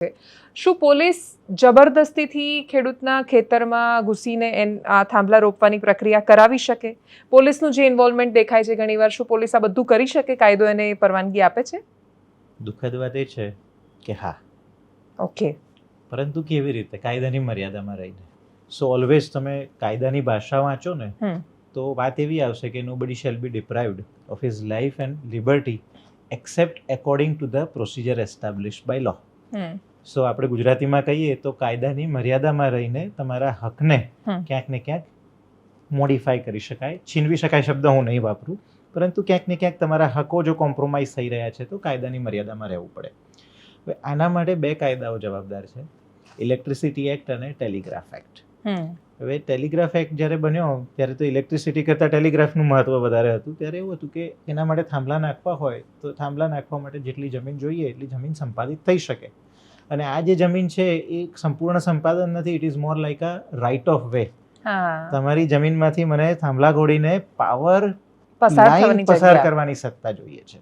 શું પોલીસ જબરદસ્તીથી ખેડૂતના ખેતરમાં ઘૂસીને આ થાંભલા રોપવાની પ્રક્રિયા કરાવી શકે? પોલીસનું જે ઇન્વોલ્વમેન્ટ દેખાય છે ઘણીવાર, શું પોલીસ આ બધું કરી શકે? કાયદો એને પરવાનગી આપે છે? દુઃખદ વાત એ છે કે હા, ઓકે, પરંતુ કેવી રીતે? કાયદાની મર્યાદામાં રહીને. સો ઓલવેઝ તમે કાયદાની ભાષા વાંચો ને તો વાત એવી આવશે કે nobody shall be deprived of his life and liberty except according to the procedure established by law. So આપણે ગુજરાતીમાં કહીએ તો કાયદાની મર્યાદામાં રહીને તમારા હકને ક્યાંક ને ક્યાંક મોડિફાય કરી શકાય. છીનવી શકાય શબ્દ હું નહીં વાપરું, પરંતુ ક્યાંક ને ક્યાંક તમારા હકો જો કોમ્પ્રોમાઇઝ થઈ રહ્યા છે તો કાયદાની મર્યાદામાં રહેવું પડે. હવે આના માટે બે કાયદાઓ જવાબદાર છે, ઇલેક્ટ્રિસિટી એક્ટ અને ટેલિગ્રાફ એક્ટ. હવે ટેલિગ્રાફ એક્ટ જ્યારે બન્યો ત્યારે તો ઇલેક્ટ્રિસિટી કરતાં ટેલિગ્રાફનું મહત્વ વધારે હતું. ત્યારે એવું હતું કે એના માટે થાંભલા નાખવા હોય તો થાંભલા નાખવા માટે જેટલી જમીન જોઈએ એટલી જમીન સંપાદિત થઈ શકે. અને આ જે જમીન છે એ સંપૂર્ણ સંપાદન નથી, it is more like a right of way. તમારી જમીનમાંથી મને થાંભલા ઘોડીને પાવર લાઈન પસાર કરવાની સત્તા જોઈએ છે.